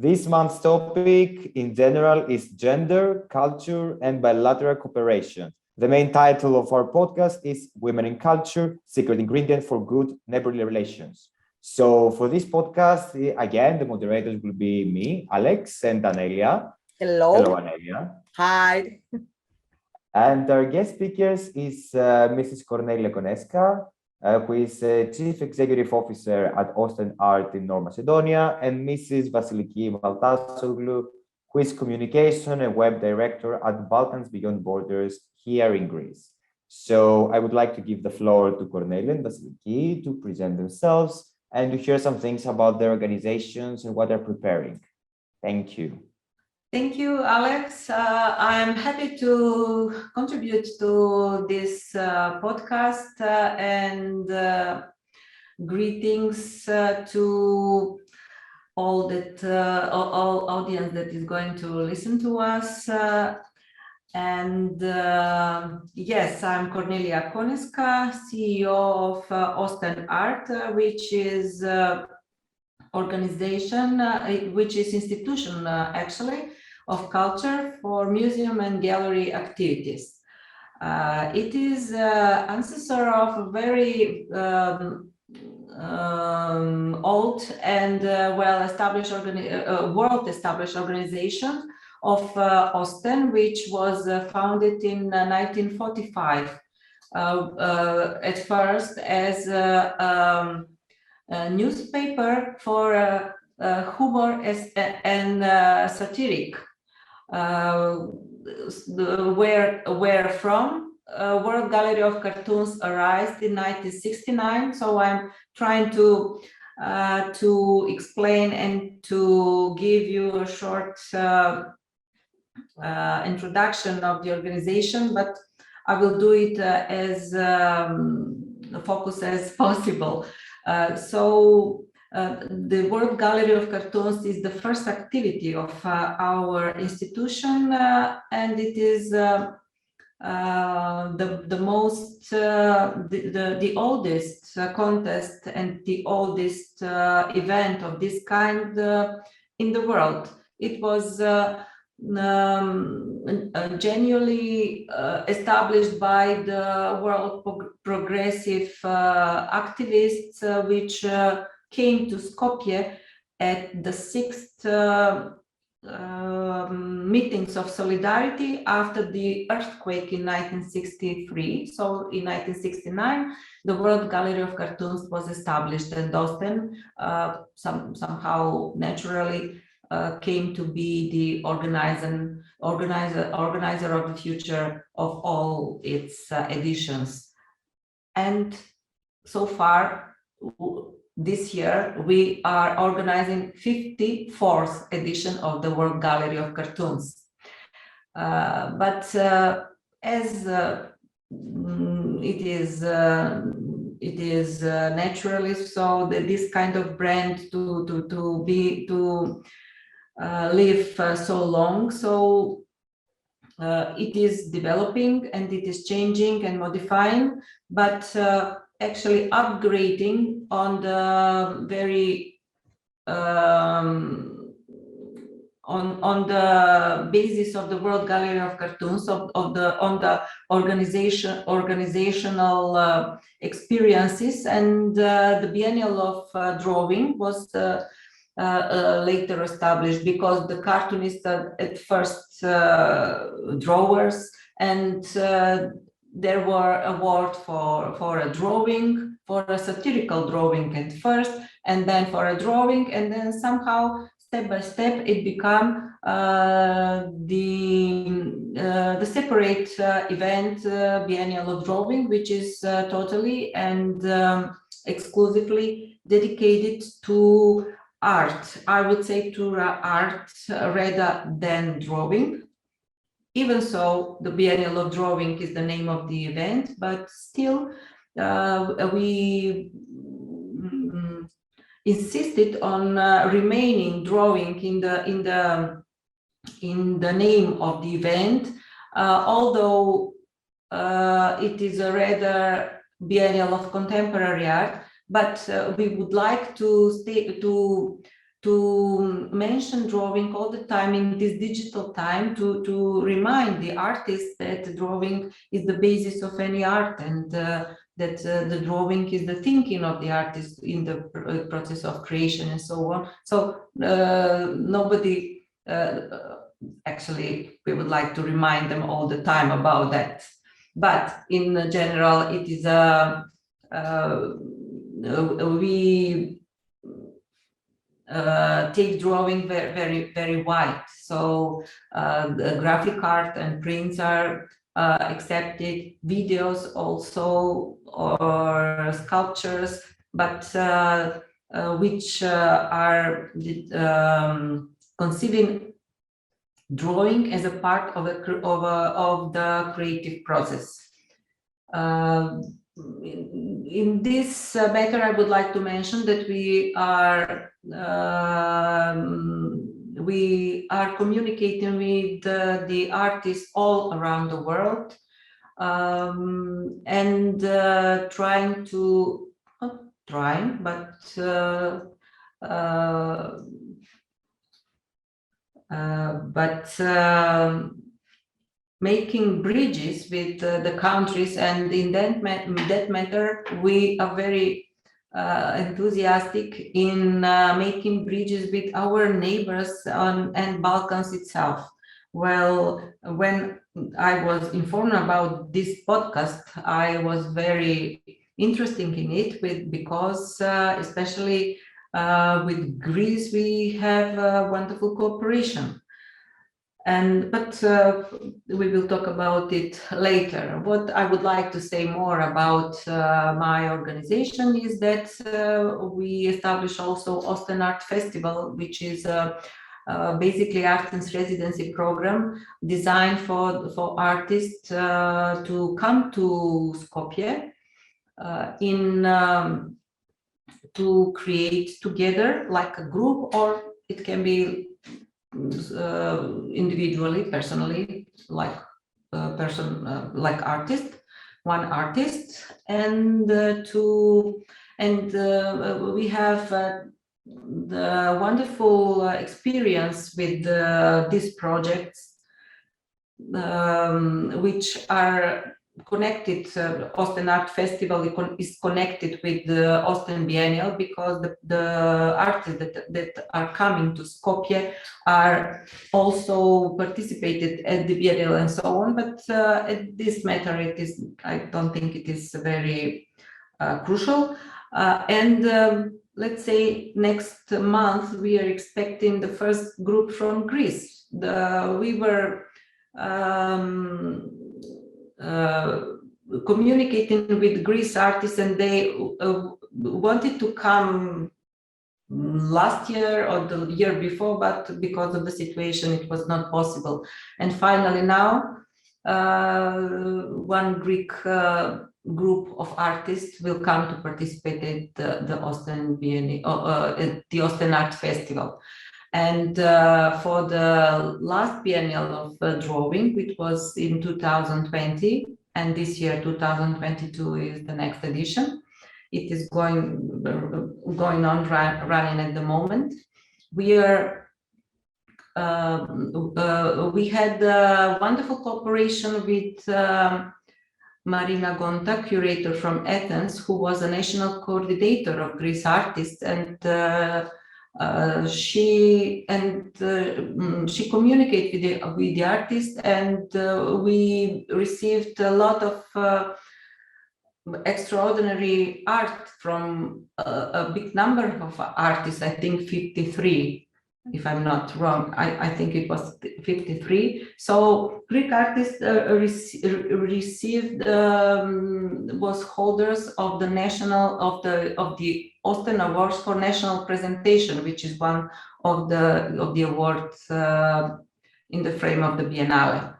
This month's topic in general is gender, culture, and bilateral cooperation. The main title of our podcast is Women in Culture, Secret Ingredient for Good Neighborly Relations. So for this podcast, again, the moderators will be me, Alex, and Anelija. Hello. Hello, Anelija. Hi. And our guest speakers is Mrs. Koneska, who is Chief Executive Officer at OSTEN Art in North Macedonia, and Mrs. Vasiliki Maltasoglou, who is Communication and Web Director at Balkans Beyond Borders here in Greece. So I would like to give the floor to Kornelija and Vasiliki to present themselves and to hear some things about their organizations and what they're preparing. Thank you. Thank you, Alex. I'm happy to contribute to this podcast and greetings to all audience that is going to listen to us. Yes, I'm Kornelija Koneska, CEO of OSTEN Art, which is organization, which is institution actually of culture for museum and gallery activities. It is ancestor of a very old and well-established world-established organization of OSTEN, which was founded in 1945. At first as a newspaper for humor and satiric, where from World Gallery of Cartoons arose in 1969. So I'm trying to explain and to give you a short introduction of the organization, but I will do it as focused as possible. The World Gallery of Cartoons is the first activity of our institution, and it is the oldest contest and the oldest event of this kind in the world. It was genuinely established by the world progressive activists, which came to Skopje at the 6th meetings of solidarity after the earthquake in 1963. So in 1969, the World Gallery of Cartoons was established, and OSTEN somehow naturally came to be the organizer of the future of all its editions. And so far, this year, we are organizing 54th edition of the World Gallery of Cartoons. But as it is naturally so that this kind of brand to live so long, so it is developing and it is changing and modifying, but actually upgrading on the very on the basis of the World Gallery of Cartoons, on the organizational experiences, and the biennial of drawing was later established because the cartoonists are at first drawers, and there were awards for a drawing, for a satirical drawing at first, and then for a drawing, and then somehow step by step it became the separate event, biennial of drawing, which is totally and exclusively dedicated to art. I would say to art rather than drawing. Even so, the Biennial of Drawing is the name of the event, but still we insisted on remaining drawing in the name of the event, although it is a rather Biennial of Contemporary Art. But we would like to mention drawing all the time in this digital time to remind the artists that drawing is the basis of any art, and that the drawing is the thinking of the artist in the process of creation and so on. So nobody, actually, we would like to remind them all the time about that. But in general, it is we take drawing very, very wide. So the graphic art and prints are accepted, videos also, or sculptures, but which are conceiving drawing as a part of the creative process. In this matter, I would like to mention that we are communicating with the artists all around the world, and trying to, not trying, but making bridges with the countries, and in that matter we are very enthusiastic in making bridges with our neighbors and Balkans itself. Well, when I was informed about this podcast, I was very interested in it because especially with Greece we have a wonderful cooperation. But we will talk about it later. What I would like to say more about my organization is that we establish also OSTEN Art Festival, which is basically artist residency program designed for artists to come to Skopje to create together like a group, or it can be individually, personally, like like one artist, and we have the wonderful experience with these projects, which are connected. OSTEN Art Festival is connected with the OSTEN Biennial, because the artists that are coming to Skopje are also participated at the Biennial and so on. But at this matter, I don't think it is very crucial. Let's say next month we are expecting the first group from Greece. We were communicating with Greece artists, and they wanted to come last year or the year before, but because of the situation it was not possible. And finally now one Greek group of artists will come to participate at the OSTEN Biennial, at the OSTEN Art Festival. And for the last biennial of drawing, which was in 2020, and this year 2022 is the next edition. It is going on running at the moment. We had wonderful cooperation with Marina Gonta, curator from Athens, who was a national coordinator of Greece artists, and she communicated with the artists, and we received a lot of extraordinary art from a big number of artists. I think 53, if I'm not wrong. I think it was 53. So Greek artists received was holders of the OSTEN Awards for national presentation, which is one of the awards in the frame of the Biennale.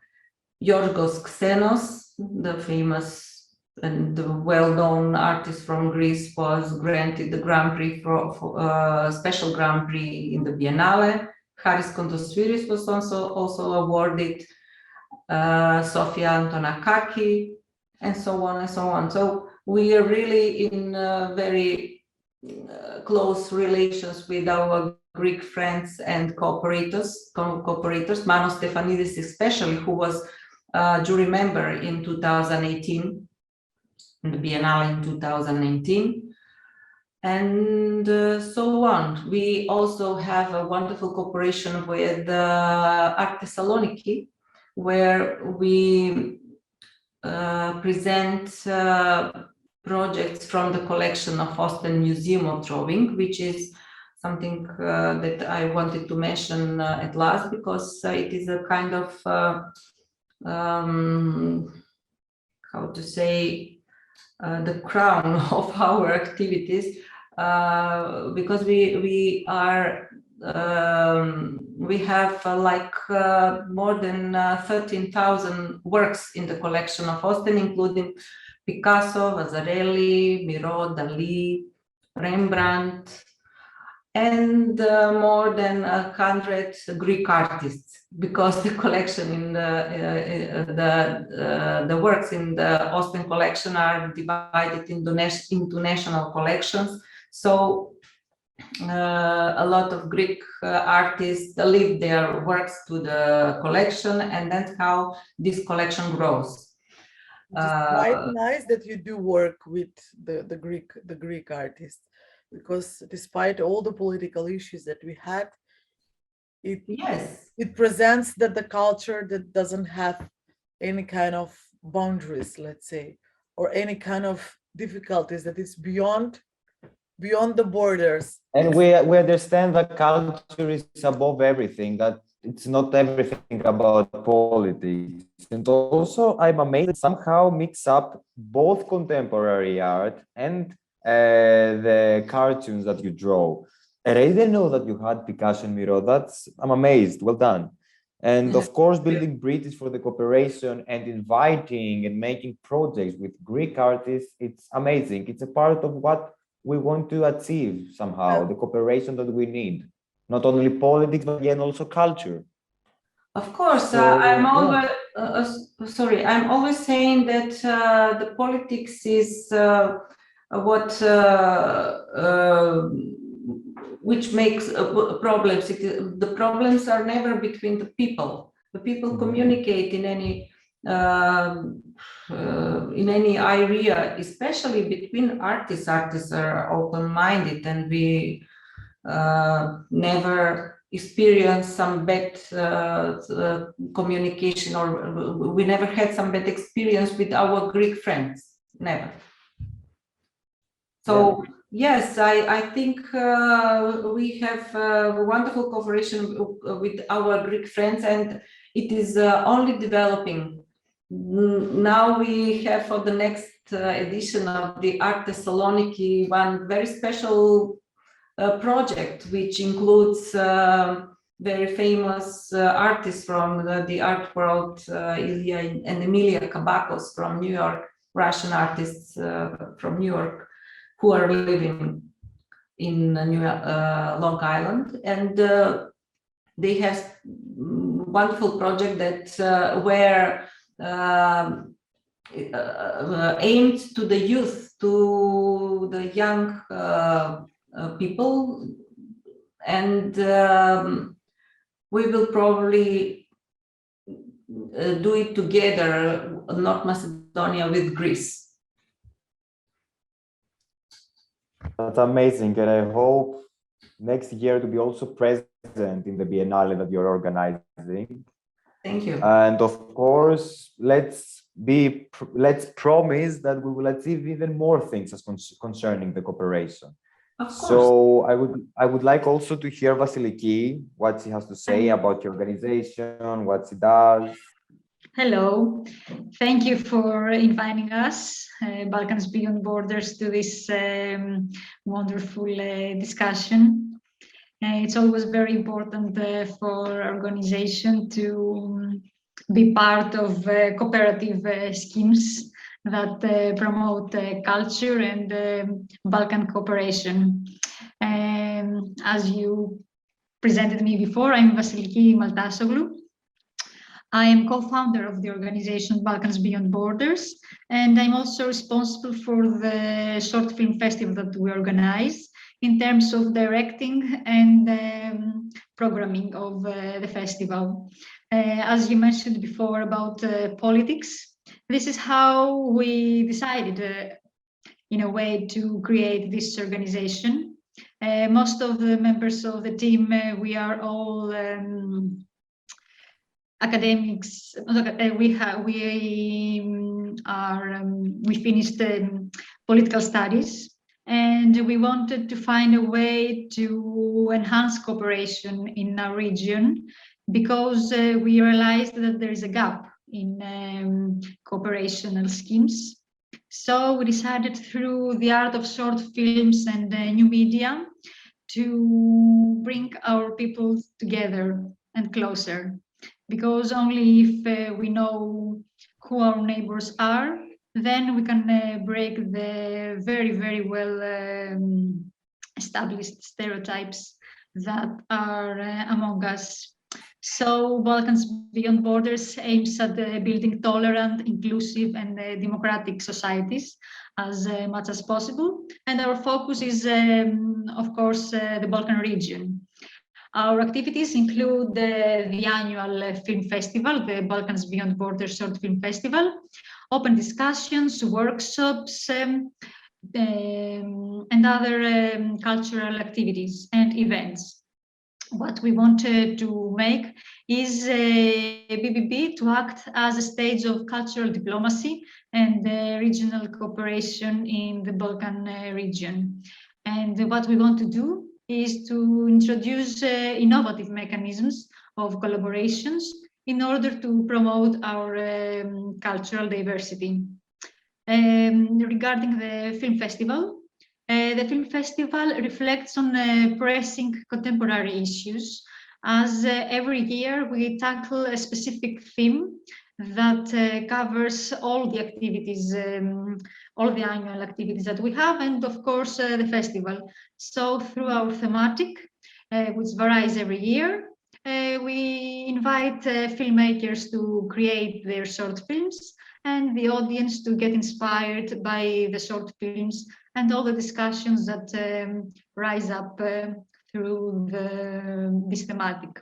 Yorgos Xenos, the famous and the well-known artist from Greece, was granted the Grand Prix for special Grand Prix in the Biennale. Haris Kondosviris was also awarded, Sofia Antonakaki, and so on and so on. So we are really in very close relations with our Greek friends and cooperators, Manos Stefanidis especially, who was jury member in 2018, in the Biennale in 2019, and so on. We also have a wonderful cooperation with Art Thessaloniki, where we present projects from the collection of OSTEN Museum of Drawing, which is something that I wanted to mention at last, because it is a kind of, how to say, the crown of our activities, because we have more than 13,000 works in the collection of OSTEN, including Picasso, Vasarely, Miro, Dali, Rembrandt, and more than 100 Greek artists, because the collection in the works in the OSTEN collection are divided into national collections. So a lot of Greek artists leave their works to the collection, and that's how this collection grows. It's quite nice that you do work with the Greek artists, because despite all the political issues that we had, it presents that the culture that doesn't have any kind of boundaries, let's say, or any kind of difficulties, that is beyond the borders. And we understand that culture is above everything, that it's not everything about politics. And also, I'm amazed that somehow mix up both contemporary art and the cartoons that you draw. And I didn't know that you had Picasso and Miro. I'm amazed. Well done. And of course, building bridges for the cooperation and inviting and making projects with Greek artists, it's amazing. It's a part of what we want to achieve somehow, the cooperation that we need. Not only politics, but again also culture. Of course, So, I'm always saying that the politics is which makes problems. The problems are never between the people. The people communicate in any area, especially between artists. Artists are open-minded, and we never experience some bad communication, or we never had some bad experience with our Greek friends, never. So yes, I think we have a wonderful cooperation with our Greek friends, and it is only developing. Now we have, for the next edition of the Art Thessaloniki, one very special project, which includes very famous artists from the art world, Ilya and Emilia Kabakos from New York, Russian artists from New York, who are living in Long Island, and they have wonderful project that were aimed to the youth, to the young people, and we will probably do it together, North Macedonia with Greece. That's amazing, and I hope next year to be also present in the Biennale that you're organizing. Thank you. And of course, let's promise that we will achieve even more things as concerning the cooperation. Of course. So I would like also to hear Vasiliki, what she has to say about your organization, what she does. Hello, thank you for inviting us, Balkans Beyond Borders, to this wonderful discussion. It's always very important for our organization to be part of cooperative schemes that promote culture and Balkan cooperation. As you presented me before, I'm Vasiliki Maltasoglou. I am co-founder of the organization Balkans Beyond Borders, and I'm also responsible for the short film festival that we organize in terms of directing and programming of the festival. As you mentioned before about politics, this is how we decided in a way to create this organization. Most of the members of the team, we are all academics. We finished political studies, and we wanted to find a way to enhance cooperation in our region, because we realized that there is a gap in cooperational schemes. So we decided through the art of short films and new media to bring our people together and closer, because only if we know who our neighbors are, then we can break the very, very well established stereotypes that are among us. So Balkans Beyond Borders aims at building tolerant, inclusive and democratic societies as much as possible. And our focus is, of course, the Balkan region. Our activities include the annual film festival, the Balkans Beyond Borders Short Film Festival, open discussions, workshops, and other cultural activities and events. What we wanted to make is BBB to act as a stage of cultural diplomacy and regional cooperation in the Balkan region. And what we want to do is to introduce innovative mechanisms of collaborations in order to promote our cultural diversity. Regarding the film festival reflects on pressing contemporary issues, as every year we tackle a specific theme that covers all the activities, all the annual activities that we have, and of course the festival. So through our thematic, which varies every year, we invite filmmakers to create their short films and the audience to get inspired by the short films and all the discussions that rise up through this thematic.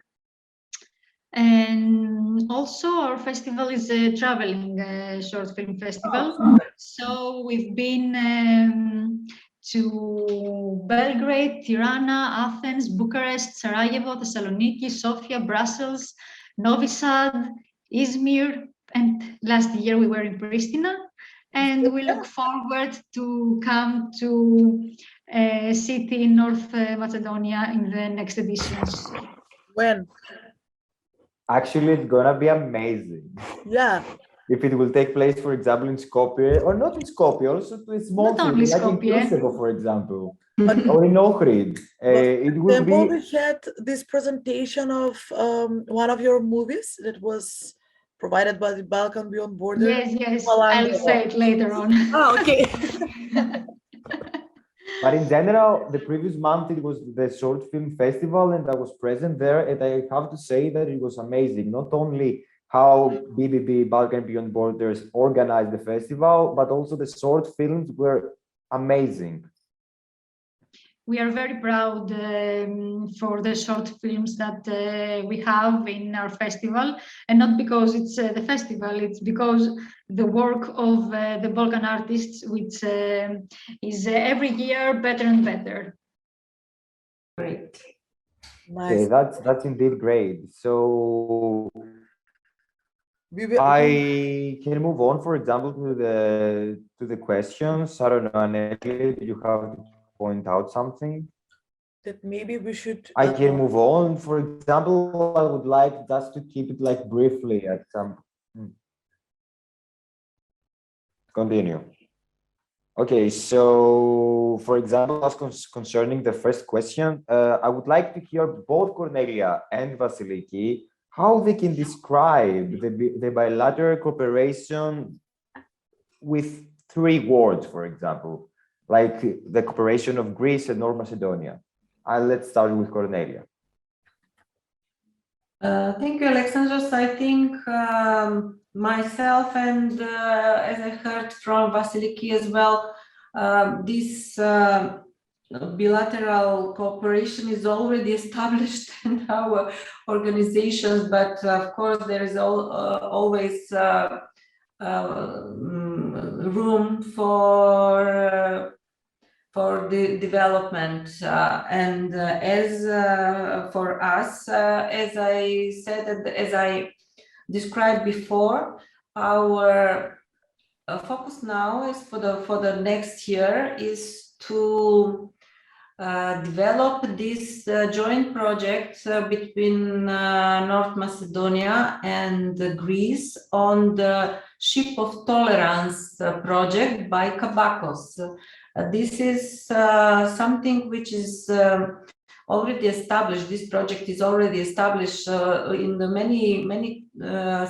And also our festival is a traveling short film festival. So we've been to Belgrade, Tirana, Athens, Bucharest, Sarajevo, Thessaloniki, Sofia, Brussels, Novi Sad, Izmir, and last year we were in Pristina. And we look forward to come to a city in North Macedonia in the next editions. When? Actually, it's gonna be amazing. Yeah. If it will take place, for example, in Skopje, or not in Skopje, also to a small Not only city, like in Skopje. Kosovo, for example, or in Ohrid. It will be. We had this presentation of one of your movies that was provided by the Balkan Beyond Borders. Yes, I'll say it later on. Oh, okay. But in general, the previous month it was the short film festival, and I was present there, and I have to say that it was amazing. Not only how BBB Balkan Beyond Borders organized the festival, but also the short films were amazing. We are very proud for the short films that we have in our festival, and not because it's the festival, it's because the work of the Balkan artists, which is every year better and better. Great. Nice. Okay, that's indeed great. So I can move on, for example, to the questions. I don't know, Anelija, do you have to point out something? That maybe we should. I can move on. For example, I would like just to keep it like briefly at some. Continue. Okay, so for example, as concerning the first question, I would like to hear both Kornelija and Vasiliki how they can describe the bilateral cooperation with 3 words, for example, like the cooperation of Greece and North Macedonia. Let's start with Kornelija. Thank you, Alexandros. I think myself and as I heard from Vasiliki as well, this bilateral cooperation is already established in our organizations, but of course there is always room for the development, and as for us, as I said, as I described before, our focus now is for the next year is to develop this joint project between North Macedonia and Greece on the Ship of Tolerance project by Kabakos. This is something which is already established. This project is already established in the many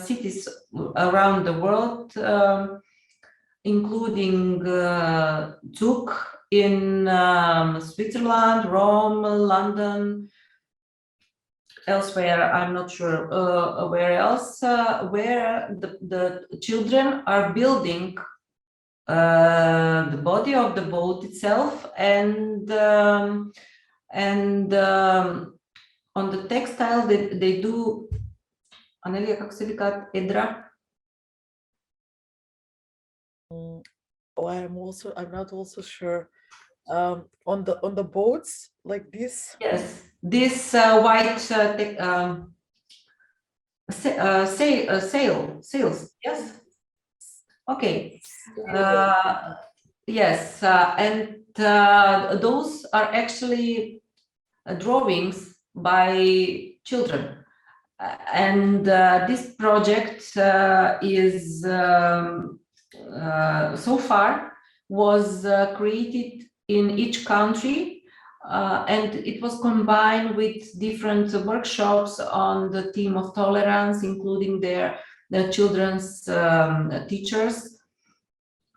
cities around the world, including Zug in Switzerland, Rome, London, elsewhere, I'm not sure where else, where the children are building the body of the boat itself, and on the textile they do. Anelija, kako se vika edra? I'm not also sure. On the boats like this. Yes, this white sails. Yes. Okay. Yes, and those are actually drawings by children, and this project is so far was created in each country, and it was combined with different workshops on the theme of tolerance, including the children's teachers,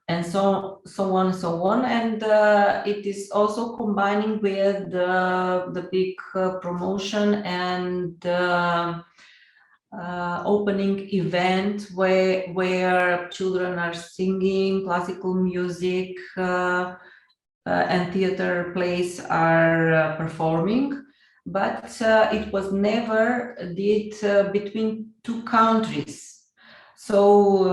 and so on. And it is also combining with the big promotion and opening event where children are singing classical music, and theater plays are performing, but it was never did between two countries. So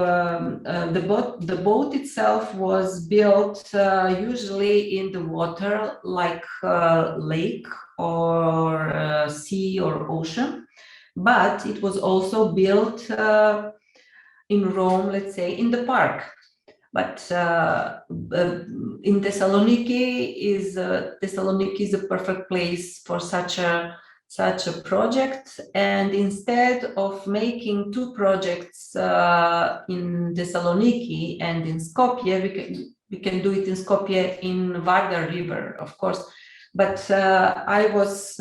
the boat itself was built usually in the water, like lake or sea or ocean, but it was also built in Rome, let's say, in the park. But in Thessaloniki is a perfect place for such a project. And instead of making two projects in Thessaloniki and in Skopje, we can do it in Skopje in Vardar River, of course. But I was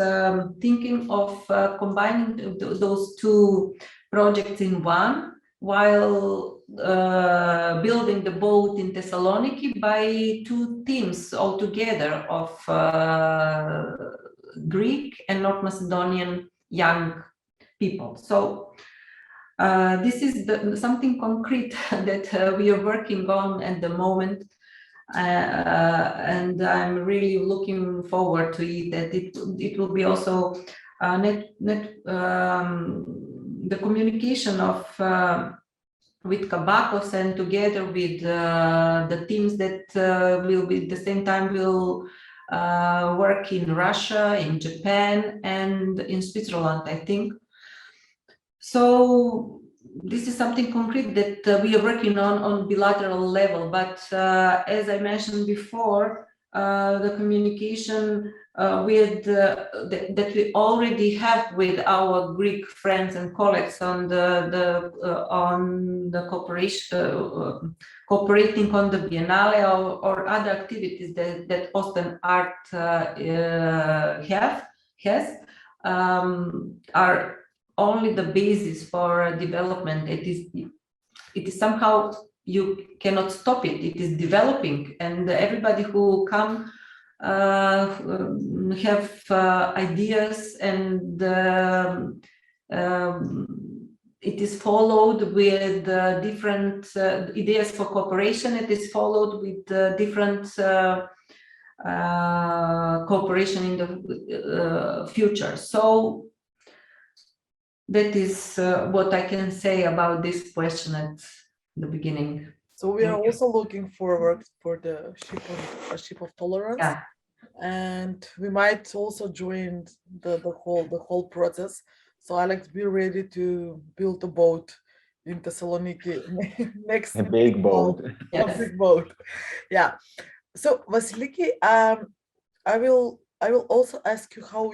thinking of combining those two projects in one, while building the boat in Thessaloniki by two teams altogether of Greek and North Macedonian young people. So this is something concrete that we are working on at the moment, and I'm really looking forward to it. That it will be also the communication of with Kabakos, and together with the teams that will be at the same time will work in Russia, in Japan, and in Switzerland, I think. So this is something concrete that we are working on bilateral level. But as I mentioned before, the communication with that we already have with our Greek friends and colleagues on the cooperation, cooperating on the biennale or other activities that OSTEN Art has are only the basis for development. It is somehow you cannot stop it. It is developing, and everybody who come have ideas, and it is followed with different ideas for cooperation. It is followed with different cooperation in the future. So that is what I can say about this question at the beginning. So we are also looking forward for the ship of tolerance. Yeah. And we might also join the whole process. So Alex, be ready to build a boat in Thessaloniki next. A big boat. A big boat. Yeah. So Vasiliki, I will also ask you how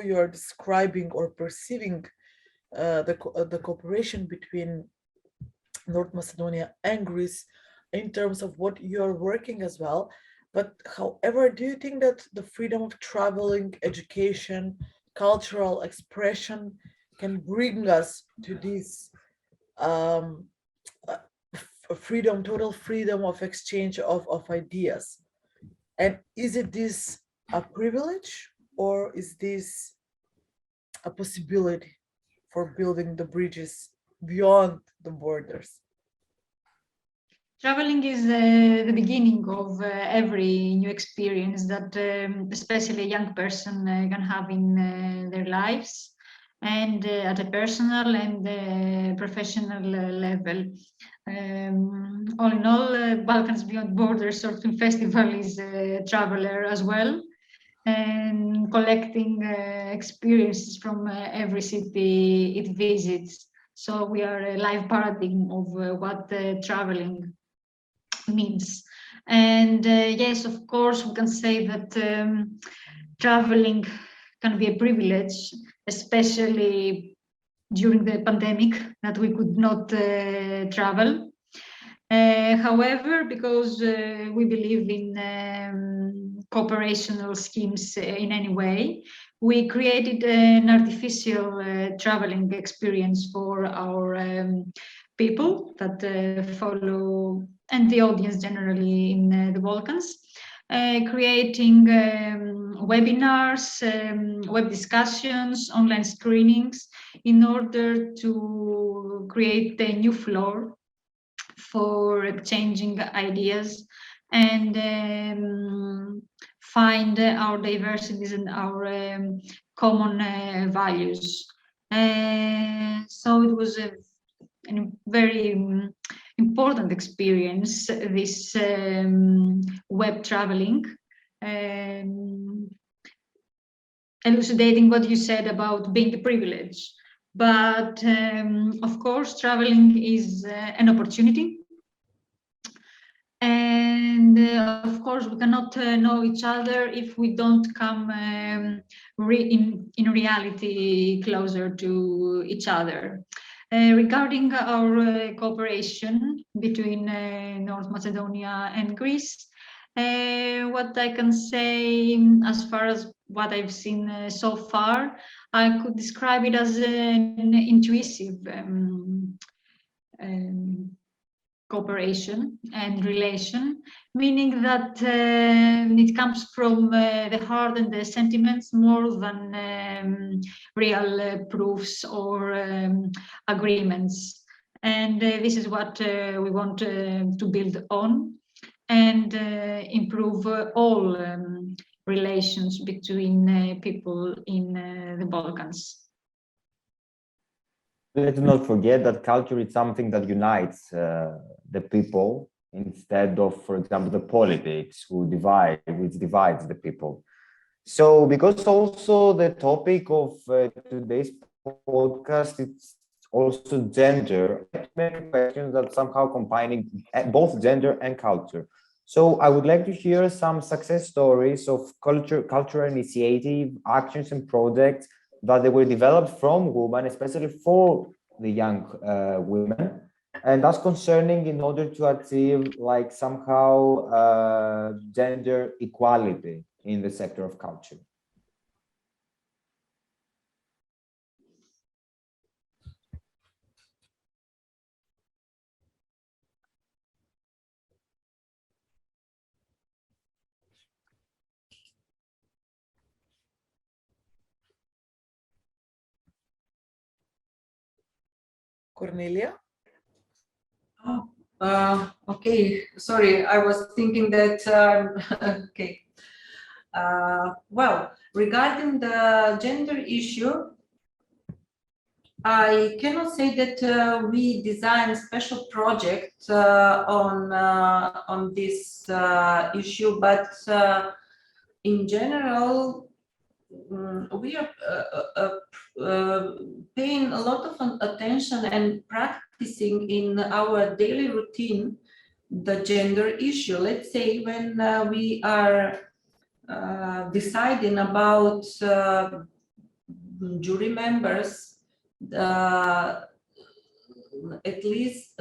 you are describing or perceiving the cooperation between North Macedonia and Greece in terms of what you are working as well. But however, do you think that the freedom of traveling, education, cultural expression can bring us to this freedom, total freedom of exchange of ideas? And is it this a privilege, or is this a possibility for building the bridges beyond the borders? Traveling is the beginning of every new experience that especially a young person can have in their lives, and at a personal and professional level. All in all, Balkans Beyond Borders Film Festival is a traveler as well, and collecting experiences from every city it visits. So we are a live paradigm of what traveling means. And yes, of course, we can say that traveling can be a privilege, especially during the pandemic, that we could not travel. However, because we believe in cooperational schemes in any way, we created an artificial traveling experience for our people that follow, and the audience generally in the Balkans, creating webinars, web discussions, online screenings, in order to create a new floor for exchanging ideas and find our diversities and our common values. So it was a very important experience, this web traveling, elucidating what you said about being a privilege. But of course, traveling is an opportunity. And of course, we cannot know each other if we don't come in reality closer to each other. Regarding our cooperation between North Macedonia and Greece, what I can say, as far as what I've seen so far, I could describe it as an intuitive cooperation and relation, meaning that it comes from the heart and the sentiments more than real proofs or agreements. And this is what we want to build on and improve all relations between people in the Balkans. Let's not forget that culture is something that unites the people instead of, for example, the politics which divides the people. So, because also the topic of today's podcast is also gender, many questions that somehow combining both gender and culture. So I would like to hear some success stories of cultural initiative, actions and projects that they were developed from women, especially for the young women, and that's concerning in order to achieve like somehow gender equality in the sector of culture. Kornelija? Okay, sorry, I was thinking that, okay. Well, regarding the gender issue, I cannot say that we design special project on this issue, but in general, we are paying a lot of attention and practicing in our daily routine the gender issue. Let's say when we are deciding about jury members, at least,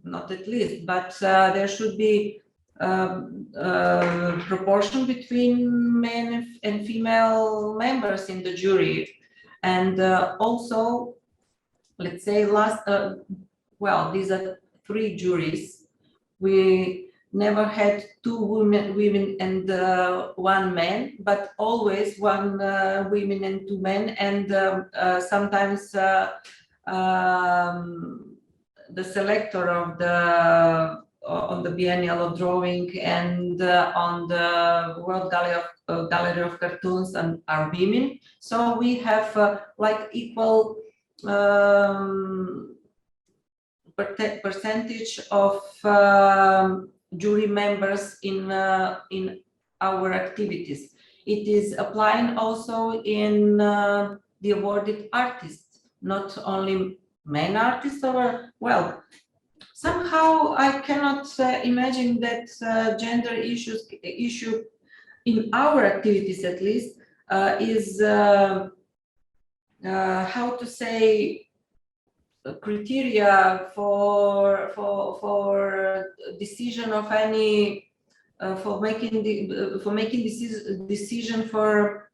not at least, but there should be proportion between men and female members in the jury. And also, let's say well, these are 3 juries. We never had 2 women and 1 man, but always 1 women and 2 men. And sometimes the selector of the on the biennial of drawing and on the World Gallery of Cartoons and are women. So we have like equal percentage of jury members in our activities. It is applying also in the awarded artists, not only men artists. Or well, somehow I cannot imagine that gender issue in our activities, at least, is how to say, criteria for decision of any for making decision for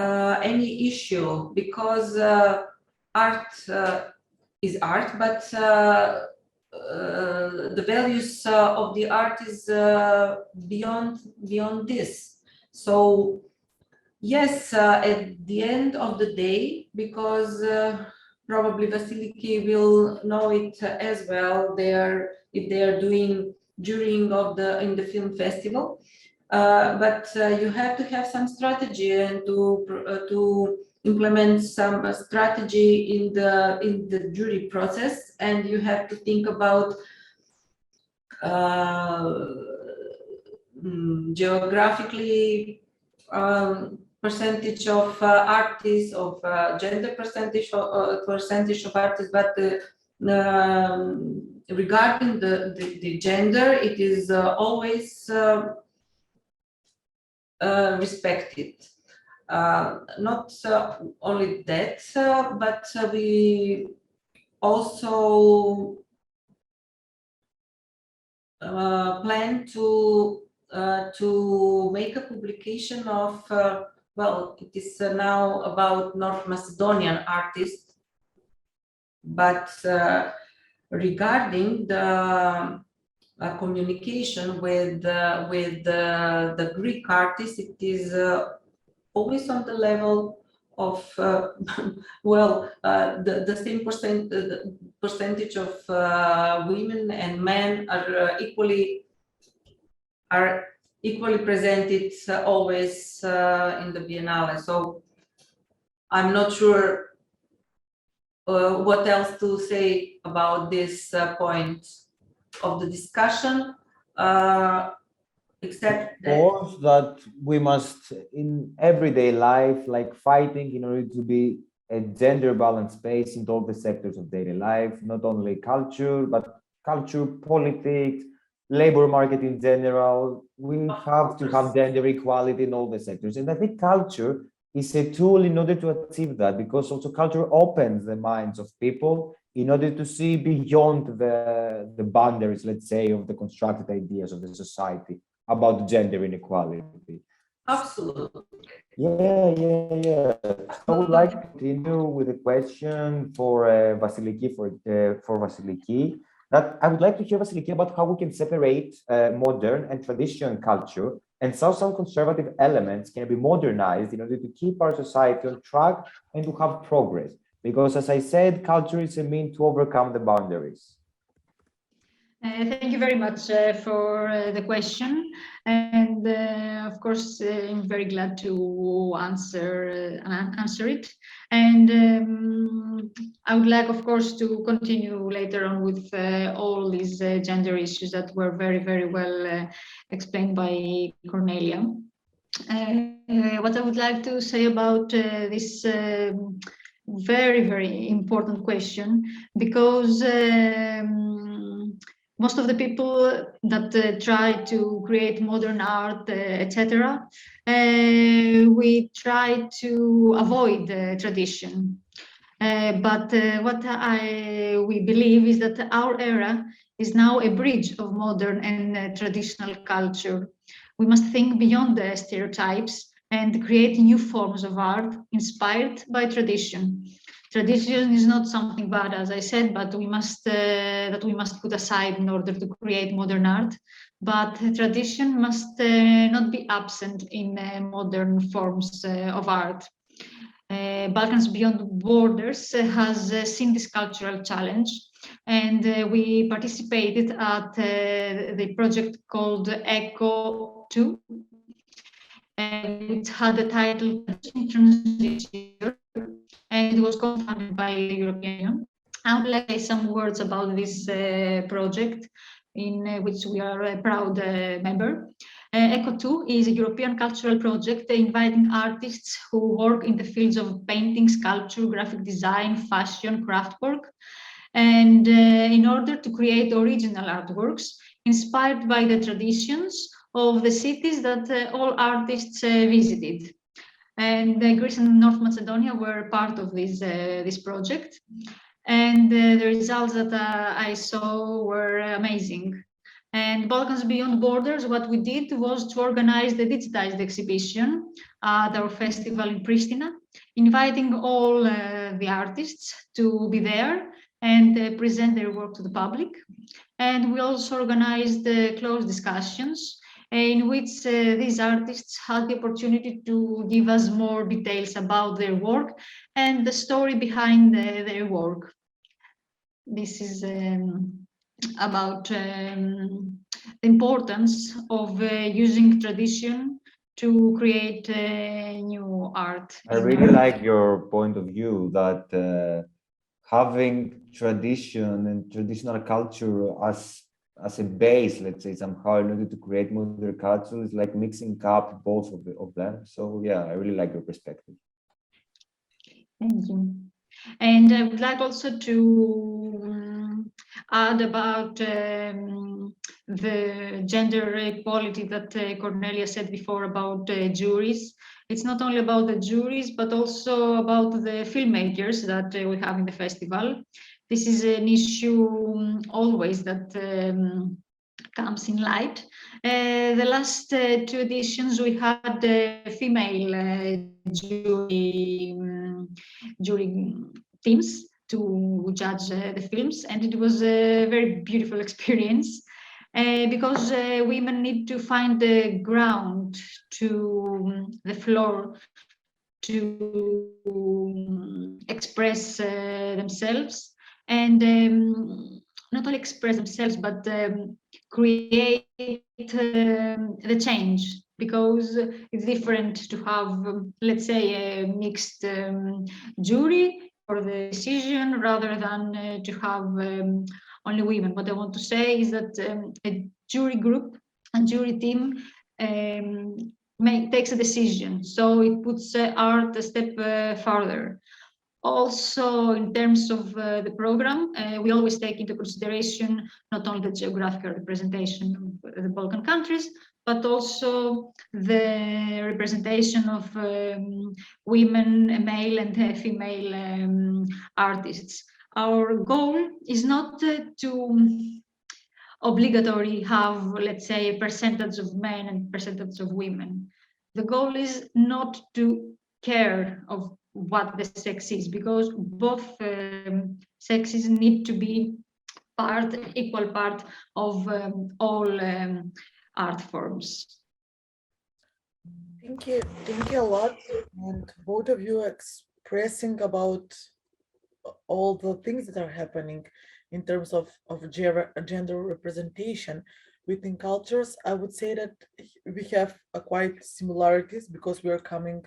any issue, because art is art, but the values of the art is beyond this. So yes, at the end of the day, because probably Vasiliki will know it as well, if they are doing jurying in the film festival, but you have to have some strategy and to implement some strategy in the jury process, and you have to think about geographically percentage of artists, of gender percentage of artists, but regarding the gender, it is always respected. Not only that, but we also plan to make a publication of well, it is now about North Macedonian artists, but regarding the communication with the Greek artists, it is always on the level of well, the same percentage of women and men are equally presented always in the Biennale. So I'm not sure what else to say about this point of the discussion, except that we must, in everyday life, like fighting in order to be a gender balanced space in all the sectors of daily life, not only culture, but culture, politics, labor market in general. We have to have gender equality in all the sectors. And I think culture is a tool in order to achieve that, because also culture opens the minds of people in order to see beyond the boundaries, let's say, of the constructed ideas of the society about gender inequality. absolutely. Yeah. I would like to continue with a question for Vasiliki, for Vasiliki. That I would like to hear, Vasiliki, about how we can separate modern and traditional culture, and how some conservative elements can be modernized in order to keep our society on track and to have progress. Because, as I said, culture is a means to overcome the boundaries. Thank you very much for the question, and of course I'm very glad to answer it. And I would like, of course, to continue later on with all these gender issues that were very, very well explained by Kornelija. What I would like to say about this very, very important question, because most of the people that try to create modern art, etc., we try to avoid tradition. But what we believe is that our era is now a bridge of modern and traditional culture. We must think beyond the stereotypes and create new forms of art inspired by tradition. Tradition is not something bad, as I said, but we must put aside in order to create modern art. But tradition must not be absent in modern forms of art. Balkans Beyond Borders has seen this cultural challenge, and we participated at the project called Echo 2, which had the title Transition, and it was co-funded by the European Union. I would like to say some words about this project, in which we are a proud member. ECHO 2 is a European cultural project inviting artists who work in the fields of painting, sculpture, graphic design, fashion, craft work, and in order to create original artworks inspired by the traditions of the cities that all artists visited. And Greece and North Macedonia were part of this project. And the results that I saw were amazing. And Balkans Beyond Borders, what we did was to organize the digitized exhibition at our festival in Pristina, inviting all the artists to be there and present their work to the public. And we also organized closed discussions in which these artists had the opportunity to give us more details about their work and the story behind their work. This is about the importance of using tradition to create new art. I really like your point of view that having tradition and traditional culture as a base, let's say, somehow in order to create modern culture is like mixing up both of them. So yeah, I really like your perspective. Thank you. And I would like also to add about the gender equality that Kornelija said before about juries. It's not only about the juries, but also about the filmmakers that we have in the festival. This is an issue always that comes in light. The last two editions we had female jury teams to judge the films, and it was a very beautiful experience because women need to find the ground, to the floor, to express themselves, and not only express themselves, but create the change, because it's different to have, let's say, a mixed jury for the decision rather than to have only women. What I want to say is that a jury group and jury team takes a decision, so it puts art a step further. Also, in terms of the program, we always take into consideration not only the geographical representation of the Balkan countries, but also the representation of women, male and female artists. Our goal is not to obligatory have, let's say, a percentage of men and percentage of women. The goal is not to care of what the sex is, because both sexes need to be equal part of all art forms. Thank you a lot, and both of you expressing about all the things that are happening in terms of gender representation within cultures, I would say that we have quite similarities because we are coming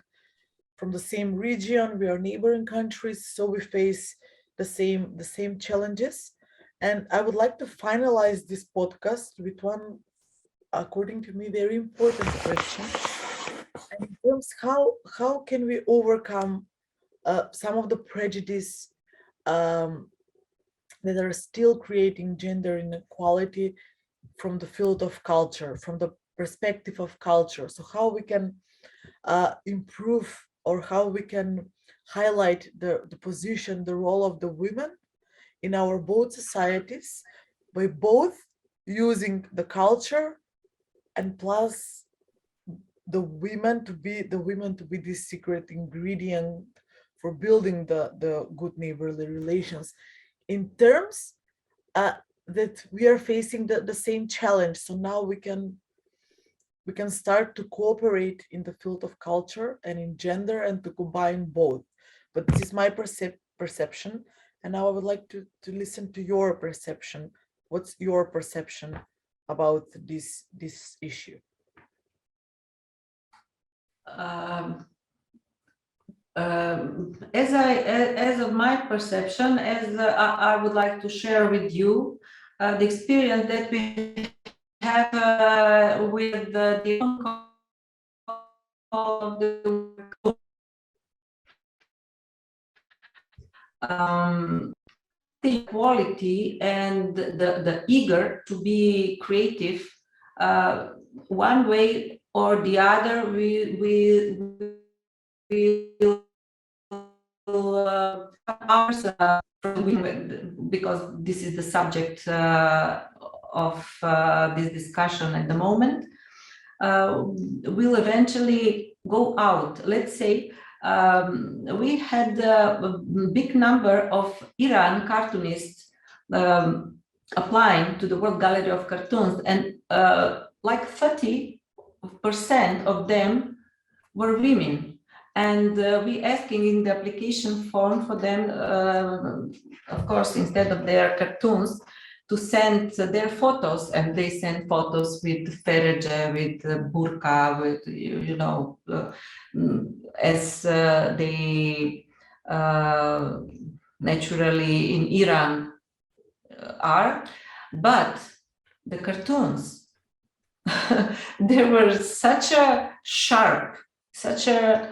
from the same region, we are neighboring countries, so we face the same challenges. And I would like to finalize this podcast with one, according to me, very important question. And in terms how can we overcome some of the prejudice that are still creating gender inequality from the field of culture, from the perspective of culture. So how we can improve, or how we can highlight the position, the role of the women in our both societies by both using the culture and plus the women to be this secret ingredient for building the good neighborly relations in terms that we are facing the same challenge. So now we can start to cooperate in the field of culture and in gender and to combine both. But this is my perception, and now I would like to listen to your perception. What's your perception about this issue? As of my perception, I would like to share with you the experience that we have with the of the the equality and the eager to be creative. One way or the other, we ours because this is the subject of this discussion at the moment, will eventually go out. Let's say we had a big number of Iran cartoonists applying to the World Gallery of Cartoons, and like 30% of them were women. And we asking in the application form for them, of course, instead of their cartoons, to send their photos, and they send photos with fereje, with burqa, with, you know, as they naturally in Iran are. But the cartoons, they were such a sharp, such a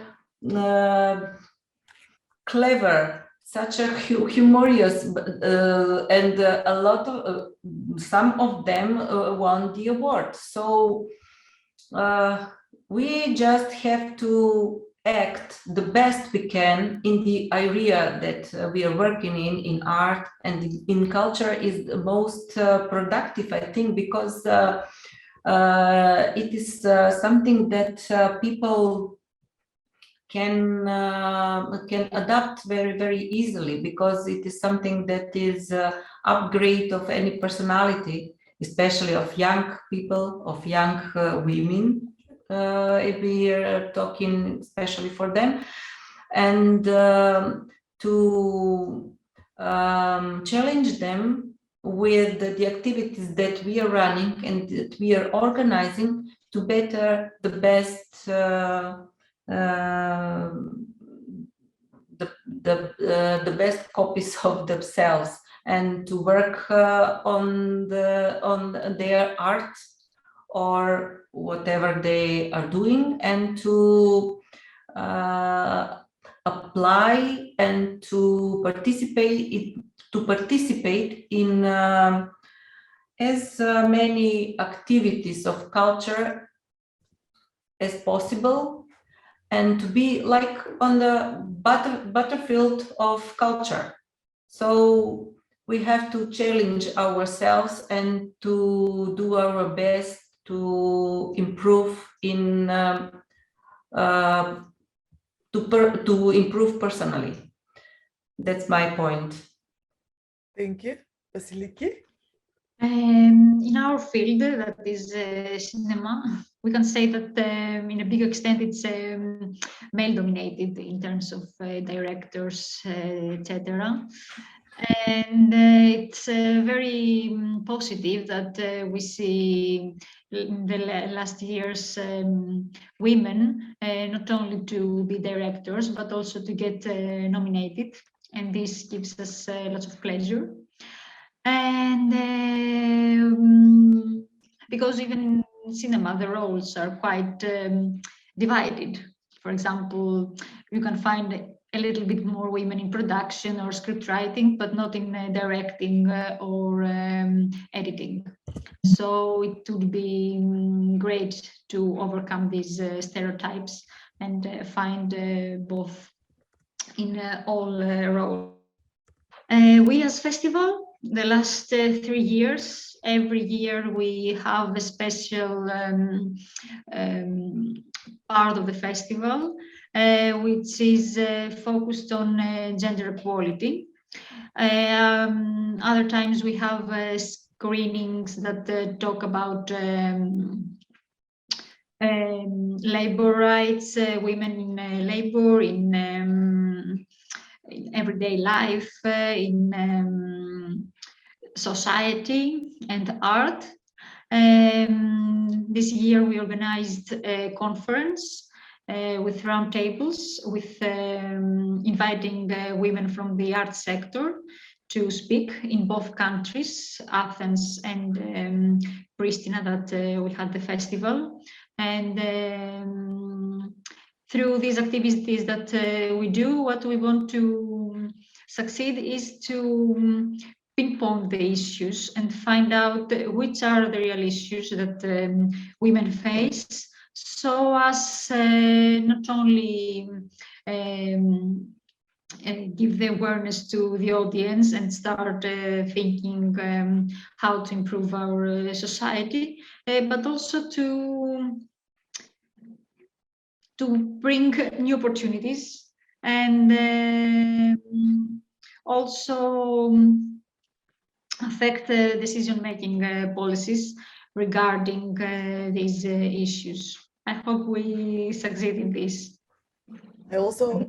clever, such a humorous, and a lot of some of them won the award. So we just have to act the best we can in the area that we are working in art and in culture is the most productive, I think, because it is something that people can adapt very, very easily, because it is something that is upgrade of any personality, especially of young people, of young women, if we are talking especially for them, and to challenge them with the activities that we are running and that we are organizing to better the best the best copies of themselves, and to work on their art or whatever they are doing, and to apply and to participate in as many activities of culture as possible, and to be like on the battlefield of culture. So we have to challenge ourselves and to do our best to improve in to improve personally. That's my point. Thank you. Vasiliki? In our field, that is cinema, we can say that in a big extent it's male dominated in terms of directors, etc. And it's very positive that we see in the last years women not only to be directors but also to get nominated, and this gives us lots of pleasure. And because even in cinema the roles are quite divided. For example, you can find a little bit more women in production or script writing, but not in directing or editing. So it would be great to overcome these stereotypes and find both in all roles. We as festival, the last 3 years, every year we have a special part of the festival which is focused on gender equality. Other times we have screenings that talk about labor rights, women in labor, in everyday life, in society and art. This year we organized a conference with roundtables, with inviting women from the art sector to speak in both countries, Athens and Pristina, that we had the festival. And through these activities that we do, what we want to succeed is to pinpoint the issues and find out which are the real issues that women face, so as not only give the awareness to the audience and start thinking how to improve our society, but also to bring new opportunities and also affect decision-making policies regarding these issues. I hope we succeed in this. I also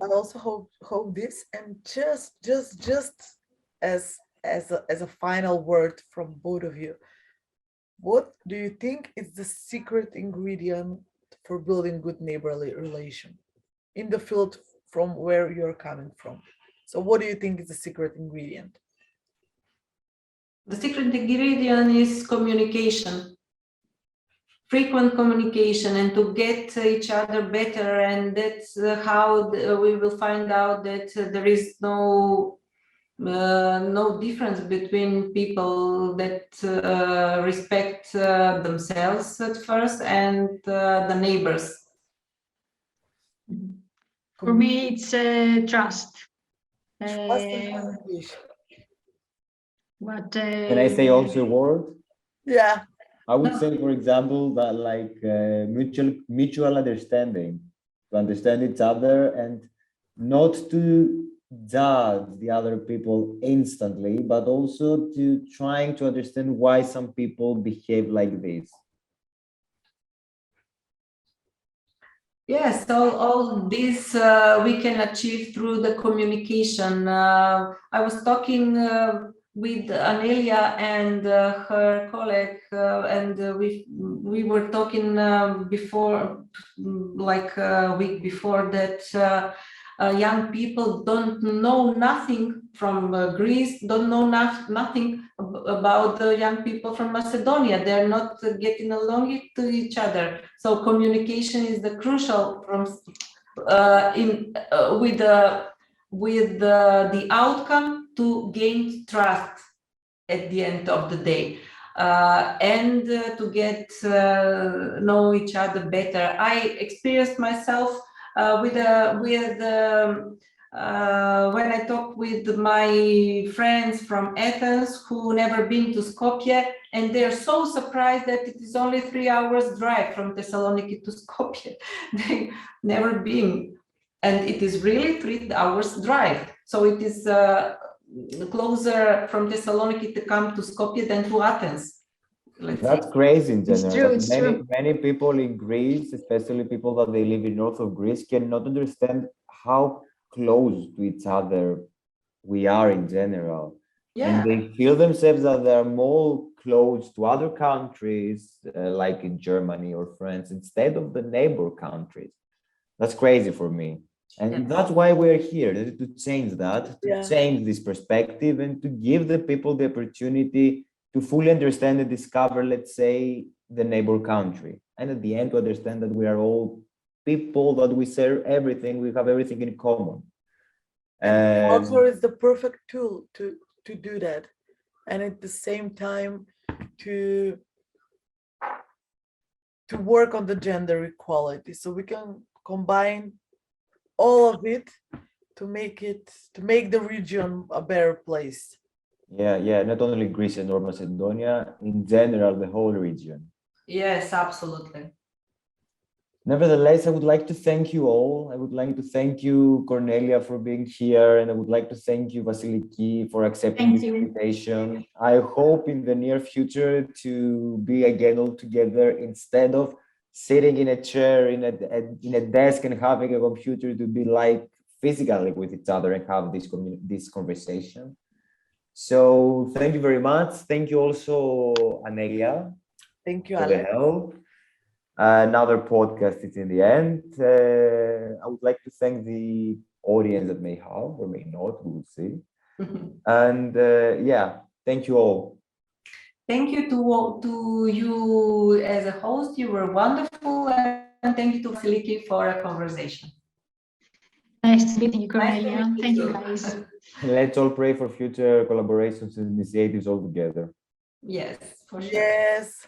hope this. And just as a final word from both of you, what do you think is the secret ingredient for building good neighborly relation in the field from where you're coming from? So what do you think is the secret ingredient? The secret ingredient is communication, frequent communication, and to get each other better. And that's how we will find out that there is no difference between people that respect themselves at first and the neighbors. For me, it's trust. But Can I say also a word? Yeah. I would say, for example, that like mutual understanding, to understand each other and not to judge the other people instantly, but also to trying to understand why some people behave like this. Yes, all this we can achieve through the communication. I was talking with Anelija and her colleague, and we were talking before, like a week before, that young people don't know nothing from Greece, don't know nothing about the young people from Macedonia. They're not getting along to each other. So communication is the crucial from with the outcome to gain trust at the end of the day, and to get know each other better. I experienced myself when I talk with my friends from Athens who never been to Skopje, and they're so surprised that it is only 3 hours drive from Thessaloniki to Skopje. They never been, and it is really 3 hours drive. So it is closer from Thessaloniki to come to Skopje than to Athens. let's That's say. crazy in It's general. true, Like it's many, true. many people in Greece, especially people that they live in north of Greece, cannot understand how close to each other we are in general. And Yeah, they feel themselves that they are more close to other countries, like in Germany or France, instead of the neighbor countries. That's crazy for me. And yes. that's why we're here, to change that, to Yeah. change this perspective, and to give the people the opportunity to fully understand and discover, let's say, the neighbor country. And at the end, to understand that we are all people, that we share everything, we have everything in common. And culture is the perfect tool to do that, and at the same time to work on the gender equality, so we can combine all of it to make the region a better place. Yeah, not only Greece and North Macedonia, in general, the whole region. Yes, absolutely. Nevertheless, I would like to thank you all. I would like to thank you, Kornelija, for being here, and I would like to thank you, Vasiliki, for accepting Thank this you. invitation. I hope in the near future to be again all together, instead of sitting in a chair in a desk and having a computer, to be like physically with each other and have this conversation. So thank you very much. Thank you also, Anelija, Thank you, for the Alex. help. Another podcast is in the end. I would like to thank the audience that may have or may not, we will see. And yeah, thank you all. Thank you to you as a host. You were wonderful, and thank you to Vasiliki for a conversation. Nice to meet you, Nice to Kornelija. meet you Thank you, too. guys. Let's all pray for future collaborations and initiatives all together. Yes, for sure. Yes.